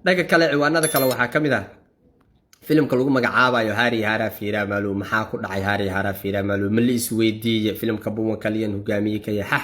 dhanka kale ciwaanada kale waxaa ka mid ah filimka lagu magacaabayo Hari Hara Fira Malu maxaa ku dhacay Hari Hara Fira Malu ma la isweydiiyay filimka Buwan Kalyan hogaamiye ka yahay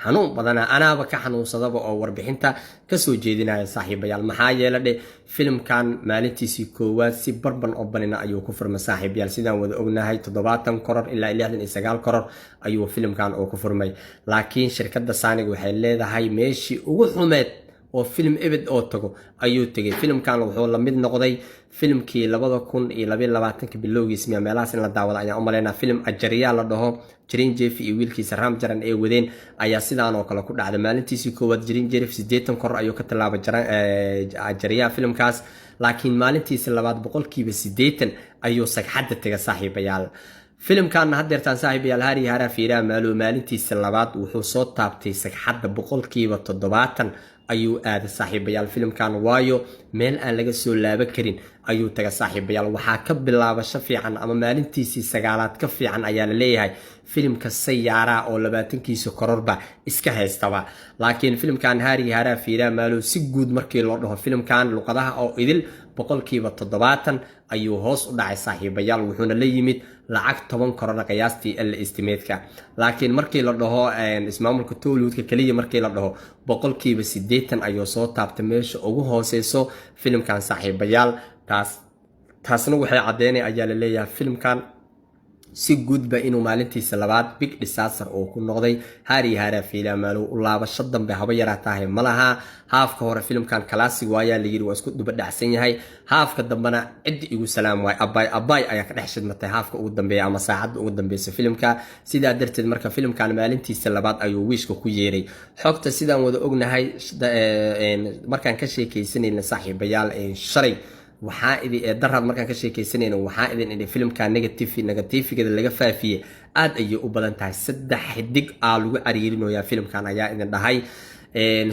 xanuun badana anaaba ka xanuunsadaba oo warbixinta ka soo jeedinaya saaxiibayaal maxaa yeelay filimkan maalintiisii koowaad si barban oo banina ayuu ku furmay saaxiibayaal sidaan wada ognahay 70 koror ilaa 69 koror ayuu filimkan oo ku furmay laakiin shirkadda Sonic waxay leedahay meeshii ugu xumeed oo film ebed oo tago ayuu tagay filimkan wuxuu la mid noqday filimkii 2022 bilowgiis meelahaas in la daawado ayaa u maleynaa film ajariya la dhaho Jirin Jeff iyo wiilkiisa Ram Jaran ee wadeen ayaa sidaan oo kale ku dhacday maalintiisii koowaad Jirin Jeff 80 koror ayuu ka talaabay ajariya filimkaas laakiin maalintiisii labaad boqolkiiba 80 ayuu sagxadda tagay saaxiibayaal filimkan haddeertaan saaxiibayaal Hari Hara Fira Malu maalintiisii labaad wuxuu soo taabtay sagxadda boqolkiiba 70 ayuu aaday saaxiibayaal filimkan waayo meel aan laga soo laaban karin ayuu taga saaxiibayaal waxaa ka bilaabasho fiican ama maalintiisii sagaalaad ka fiican ayaa la leeyahay filimka Sayaara oo 20kiisa kororba iska haystaba laakiin filimkan Hari Hara Fira Malu si guud markii loo dhaho filimkan luqadaha oo idil boqolkiiba 70 ayuu hoos u dhacay saaxiibayaal wuxuuna la yimid lacag 10 koror qiyaastii la istimeedka laakiin markii la dhaho ismaamulka Tollywoodka kaliya markii la dhaho boqolkiiba 80 ayuu soo taabtay meesha ugu hooseyso filimkan saaxiibayaal taasna waxay cadeynay ayaa la leeyahay filimkan si gudba inuu maalintiisa labaad big disaster oo ku noqday Hari Hara Fira Malu u laabasho dambe haba yaraatahay malaha haafka hore filimkan classic waaya la yiri waa isku duba dhacsan yahay haafka dambana cid igu salaam way abay ayaa ka dhex shidmatay haafka ugu dambeeya ama saacadda ugu dambeeyay filimka sidaa darteed marka filimkan maalintiisa labaad ayuu wiishka ku yeeray xogta sidaan wada ognahay markaan ka sheekaysanayna saaxiibayaal shalay waxaa idin darad markaan ka sheekaysanayna waxaa idin filimka negative laga faafiyay aad ayay u badan tahay 3 xidig lagu cariirinayaa filimkan ayaa idin dhahay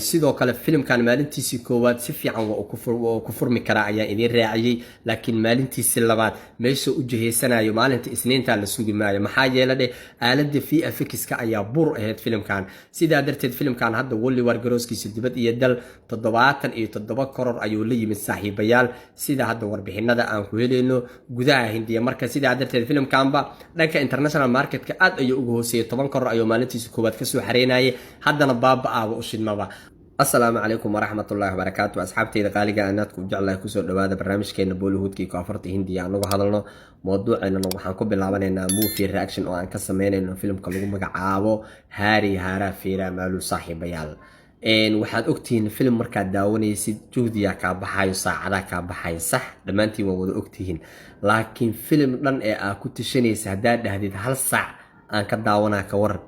sidoo kale filimkan maalintiisii koowaad si fiican waa ku furmi karaa ayaa idin raaciyay laakiin maalintiisii labaad meesha u jiheysanayo maalinta isniinta la sugi maayo maxaa yeelay aaladda VFX-ka ayaa bur ahayd filimkan sidaa darteed filimkan hadda wali war garooskiisa dibad iyo dal 77 koror ayuu la yimid saaxiibayaal sida hadda warbixinada aan ku helayno gudaha Hindiya marka sidaa darteed filimkanba dhanka international marketka aad ayuu ugu hooseeyay 10 koror ayuu maalintiisii koowaad ka soo xareynayay haddana baaba u shidma السلام عليكم ورحمة الله وبركاته أصحابتي قالقة أناتكم جعلها كسر دوادا برنامج كينا بوليوود كي كافرت هندي يعني هذا موضوع إنه وحنكون باللعبان إنه مو في الرياكشن أو أنكسمين إنه فيلم كلهم مقعاو هاري هارا فيرا مالو صاحب بيال إن واحد أكتين فيلم مركز داوني سيد جوديا كابحاي ساعدا كابحاي صح لما أنتي موضوع أكتين لكن فيلم لن كنت شني سهداد هديد هل ساعة أنك داونا كورد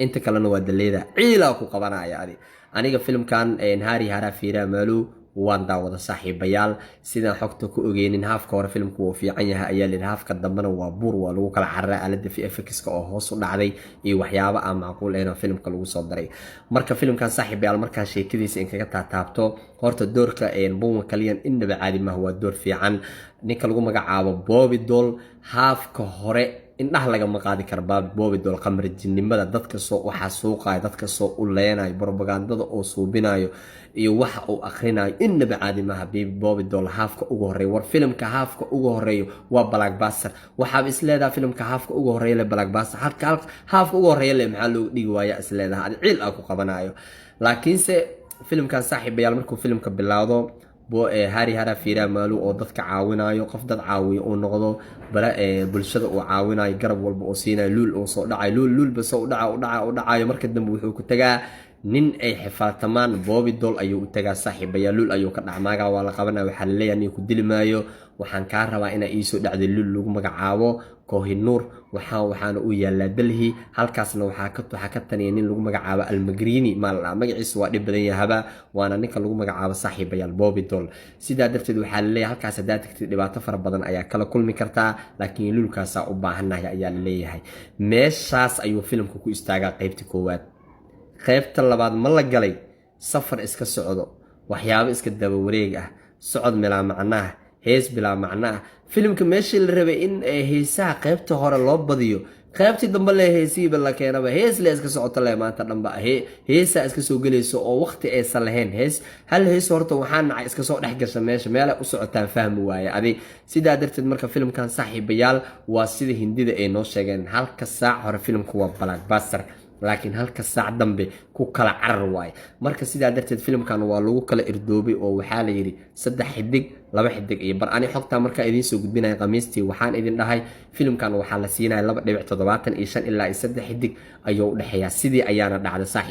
انت كلنا ودليدا عيلا ku qabanaya aniga filmkan Hari Hara Fira Malu waan daawada saaxiibayaal sidaan xogta ku ogeenin haafka hore filmku uu fiican yahay ayaa la haafka dambana waa buur waa lagu kala xaraa aalada VFX-ka oo hoos u dhacday iyo waxyaabo aan macquul ahayn filmka lagu soo daray marka filmkan saaxiibayaal marka sheekadiisa in kaga taabto horta doorka Buwan Kalyan inaba caadi ma waa door fiican ninka lagu magacaabo Bobby Doll haafka hore indhaha laga maqaadi kara Bobby Doll qamar jinnimada dadka soo waxa suuqay dadka soo u leenay propagandada oo suubinayo iyo waxa uu akhrinayo inaba caadi ma Bobby Doll haafka ugu horeeyo war filimka haafka ugu horeeyo waa blockbuster waxa isleedahay filimka haafka ugu horeeyo la blockbuster halka haafka ugu horeeyo la maxaa loo dhigi waaya isleedahay ciil ku qabanayo laakiinse filimkan saaxiibayaal markuu filimka bilaawdo Hari Hara Fira Malu oo dadka caawinayo qof dad caawiyo oo noqdo bala bulshada oo caawinayo garab walba oo siinayo luul oo soo dhacay luul ba soo dhacayo marka dambe wuxuu ku tagaa nin ay xifaaltamaan Bobby Doll ayuu u tagaa saaxiibayaal luul ayuu ka dhacmaaga waa la qabanaa waxa la leeyahay inuu ku dili maayo waxaan ka rabaa in ay soo dhacday luul lagu magacaabo Kohinoor waxaana u yaalaa Delhi halkaasna waxa ka taniya nin lagu magacaabo Almagrini magaciisa waa dhib badan yahay waana ninka lagu magacaabo saaxiibayaal Bobby Doll sidaa darteed waxa la leeyahay halkaas hadaad tagtid dhibaato fara badan ayaa kala kulmi kartaa laakiin luulkaas u baahanahay ayaa la leeyahay meeshaas ayuu filimku ku istaagaa qaybta koowaad qaybta labaad ma la galay safar iska socdo waxyaabo iska daba wareeg ah socod meel macnaha hees bila macnaha filimka meeshii la rabay in heesaha qaybta hore loo badiyo qaybtii dambe le heesiiba la keenaba hees le iska socoto le maanta dhanba heesaa iska soo gelayso oo waqti aysan lahayn hal hees horta waxaa nacay iska soo dhex gasha meesha meelay u socotaan fahmi waaye adi sidaa darteed marka filimkan saaxiibayaal waa sida hindida ay noo sheegeen halka saac hore filimku waa blockbuster laakiin halka saac dambe ku kala carar waaye marka sidaa darteed filimkan waa lagu kala irdoobay oo waxaa la yidhi 3 xidig 2 xidig iyo bar ani xogtaa markaa idiin soo gudbinaya khamiistii waxaan idin dhahay filimkan waxaa la siinaya 2.75 ilaa 3 xidig ayuu u dhexeeyaa sidii ayaana dhacday saaxiib